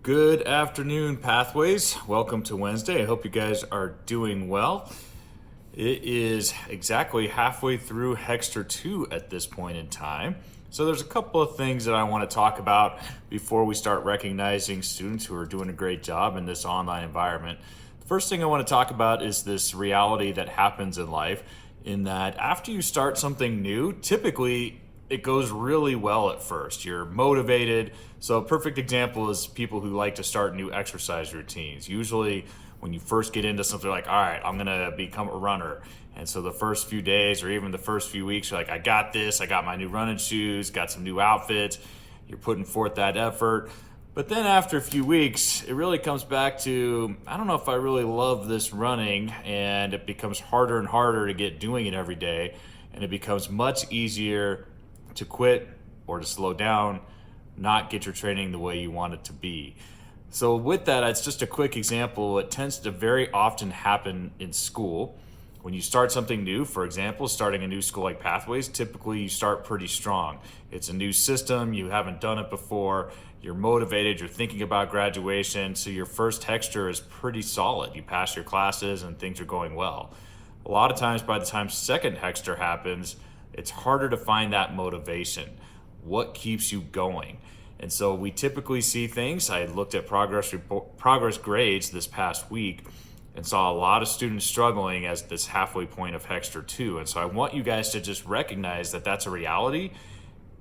Good afternoon, Pathways. Welcome to Wednesday. I hope you guys are doing well. It is exactly halfway through Hexter 2 at this point in time. So there's a couple of things that I want to talk about before we start recognizing students who are doing a great job in this online environment. The first thing I want to talk about is this reality that happens in life, in that after you start something new, typically it goes really well at first. You're motivated. So a perfect example is people who like to start new exercise routines. Usually when you first get into something, like, all right, I'm gonna become a runner. And so the first few days or even the first few weeks, you're like, I got this, I got my new running shoes, got some new outfits. You're putting forth that effort. But then after a few weeks, it really comes back to, I don't know if I really love this running, and it becomes harder and harder to get doing it every day. And it becomes much easier to quit or to slow down, not get your training the way you want it to be. So with that, it's just a quick example. It tends to very often happen in school. When you start something new, for example, starting a new school like Pathways, typically you start pretty strong. It's a new system, you haven't done it before, you're motivated, you're thinking about graduation, so your first Hexter is pretty solid. You pass your classes and things are going well. A lot of times by the time second Hexter happens, it's harder to find that motivation. What keeps you going? And so we typically see things. I looked at progress grades this past week and saw a lot of students struggling as this halfway point of Hexter 2. And so I want you guys to just recognize that that's a reality.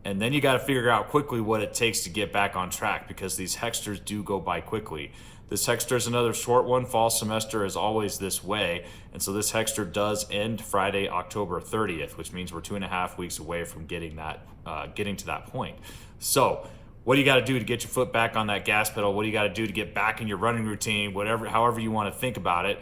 And then you got to figure out quickly what it takes to get back on track, because these Hexters do go by quickly. This Hexter is another short one. Fall semester is always this way. And so this Hexter does end Friday, October 30th, which means we're 2.5 weeks away from getting to that point. So what do you got to do to get your foot back on that gas pedal? What do you got to do to get back in your running routine? However you want to think about it.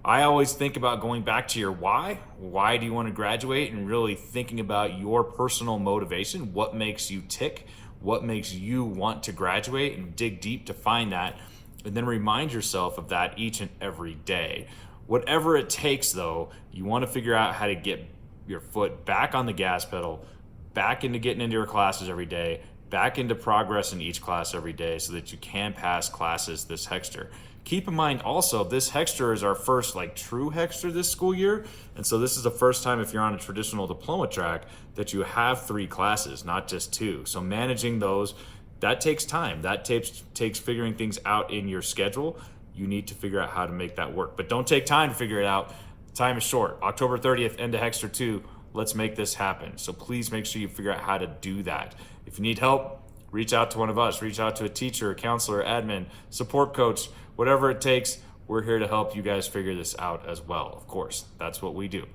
I always think about going back to your why. Why do you want to graduate? And really thinking about your personal motivation. What makes you tick? What makes you want to graduate? And dig deep to find that. And then remind yourself of that each and every day. Whatever it takes, though, you want to figure out how to get your foot back on the gas pedal, back into getting into your classes every day, back into progress in each class every day, so that you can pass classes this Hexter. Keep in mind also, this Hexter is our first true Hexter this school year. And so this is the first time, if you're on a traditional diploma track, that you have 3 classes, not just 2. So managing those, that takes time. That takes figuring things out in your schedule. You need to figure out how to make that work. But don't take time to figure it out. Time is short. October 30th, end of Hexter 2. Let's make this happen. So please make sure you figure out how to do that. If you need help, reach out to one of us. Reach out to a teacher, a counselor, admin, support coach, whatever it takes. We're here to help you guys figure this out as well. Of course, that's what we do.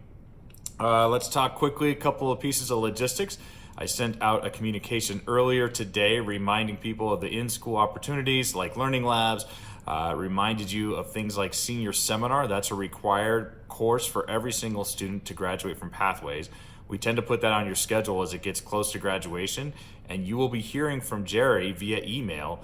Let's talk quickly a couple of pieces of logistics. I sent out a communication earlier today reminding people of the in-school opportunities like learning labs, reminded you of things like senior seminar. That's a required course for every single student to graduate from Pathways. We tend to put that on your schedule as it gets close to graduation, and you will be hearing from Jerry via email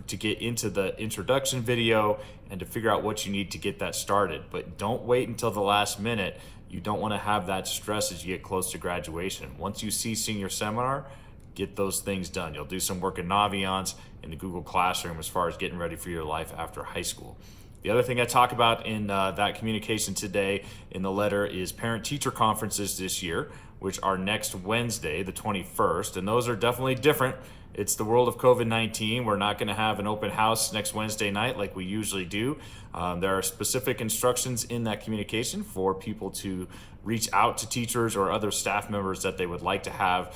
to get into the introduction video and to figure out what you need to get that started. But don't wait until the last minute. You don't want to have that stress as you get close to graduation. Once you see senior seminar, get those things done. You'll do some work in Naviance, in the Google Classroom, as far as getting ready for your life after high school. The other thing I talk about in that communication today in the letter is parent-teacher conferences this year, which are next Wednesday, the 21st, and those are definitely different. It's the world of COVID-19. We're not going to have an open house next Wednesday night like we usually do. There are specific instructions in that communication for people to reach out to teachers or other staff members that they would like to have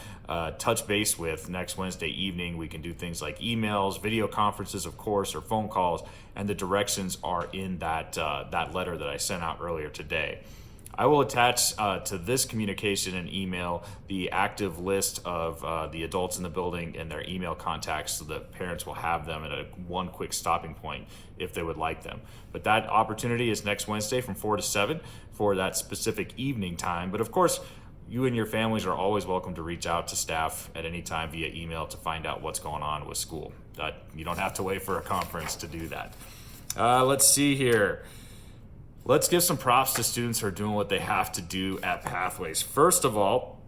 touch base with next Wednesday evening. We can do things like emails, video conferences, of course, or phone calls, and the directions are in that letter that I sent out earlier today. I will attach to this communication and email the active list of the adults in the building and their email contacts, so that parents will have them at one quick stopping point if they would like them. But that opportunity is next Wednesday from 4 to 7 for that specific evening time. But of course, you and your families are always welcome to reach out to staff at any time via email to find out what's going on with school. You don't have to wait for a conference to do that. Let's see here. Let's give some props to students who are doing what they have to do at Pathways. First of all,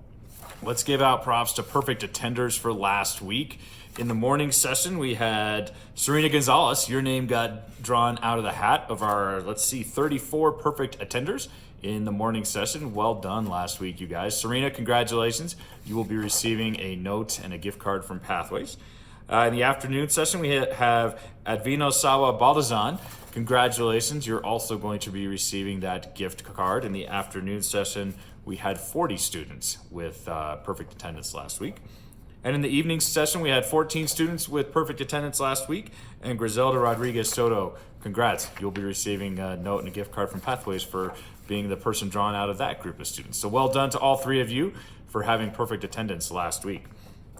Let's give out props to perfect attenders for last week. In the morning session, we had Serena Gonzalez. Your name got drawn out of the hat of our, 34 perfect attenders in the morning session. Well done last week, you guys. Serena, congratulations. You will be receiving a note and a gift card from Pathways. In the afternoon session, we have Advino Sawa Baldazan. Congratulations, you're also going to be receiving that gift card. In the afternoon session, we had 40 students with perfect attendance last week. And in the evening session, we had 14 students with perfect attendance last week. And Griselda Rodriguez Soto, congrats. You'll be receiving a note and a gift card from Pathways for being the person drawn out of that group of students. So well done to all three of you for having perfect attendance last week.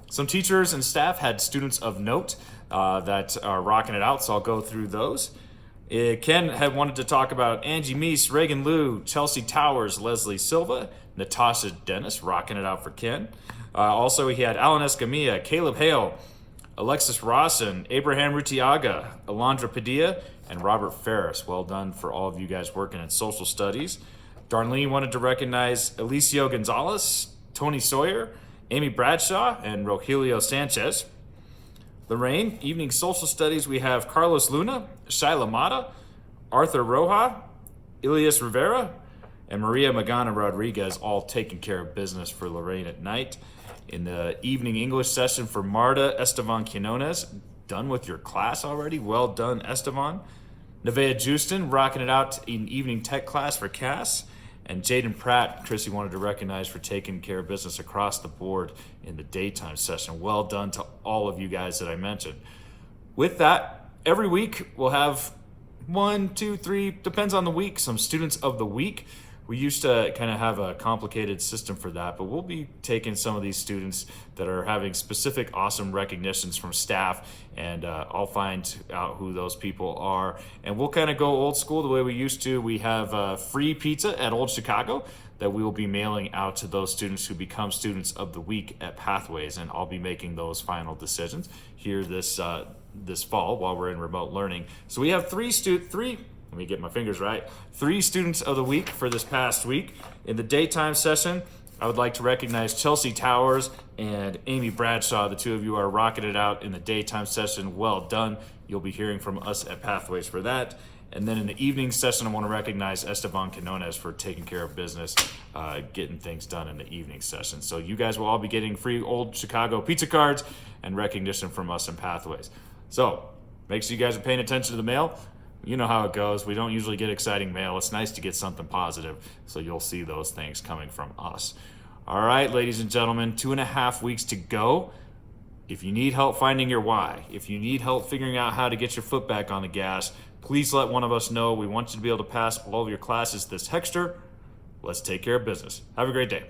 Some teachers and staff had students of note that are rocking it out, so I'll go through those. Ken had wanted to talk about Angie Meese, Reagan Liu, Chelsea Towers, Leslie Silva, Natasha Dennis, rocking it out for Ken. Also, he had Alan Escamilla, Caleb Hale, Alexis Rawson, Abraham Rutiaga, Alondra Padilla, and Robert Ferris. Well done for all of you guys working in social studies. Darlene wanted to recognize Alicio Gonzalez, Tony Sawyer, Amy Bradshaw, and Rogelio Sanchez. Lorraine, evening social studies, we have Carlos Luna, Shaila Mata, Arthur Roja, Ilias Rivera, and Maria Magana Rodriguez, all taking care of business for Lorraine at night. In the evening English session for Marta Estevan Quinones, done with your class already? Well done, Estevan. Nevaeh Justin, rocking it out in evening tech class for Cass. And Jaden Pratt, Chrissy wanted to recognize for taking care of business across the board in the daytime session. Well done to all of you guys that I mentioned. With that, every week we'll have 1, 2, 3, depends on the week, some students of the week. We used to kind of have a complicated system for that, but we'll be taking some of these students that are having specific awesome recognitions from staff, and I'll find out who those people are. And we'll kind of go old school the way we used to. We have free pizza at Old Chicago that we will be mailing out to those students who become students of the week at Pathways, and I'll be making those final decisions here this fall while we're in remote learning. So we have three let me get my fingers right. 3 students of the week for this past week. In the daytime session, I would like to recognize Chelsea Towers and Amy Bradshaw. The two of you are rocking it out in the daytime session. Well done. You'll be hearing from us at Pathways for that. And then in the evening session, I want to recognize Esteban Quinones for taking care of business, getting things done in the evening session. So you guys will all be getting free Old Chicago pizza cards and recognition from us in Pathways. So make sure you guys are paying attention to the mail. You know how it goes. We don't usually get exciting mail. It's nice to get something positive, so you'll see those things coming from us. All right, ladies and gentlemen, 2.5 weeks to go. If you need help finding your why, if you need help figuring out how to get your foot back on the gas, please let one of us know. We want you to be able to pass all of your classes this Hexter. Let's take care of business. Have a great day.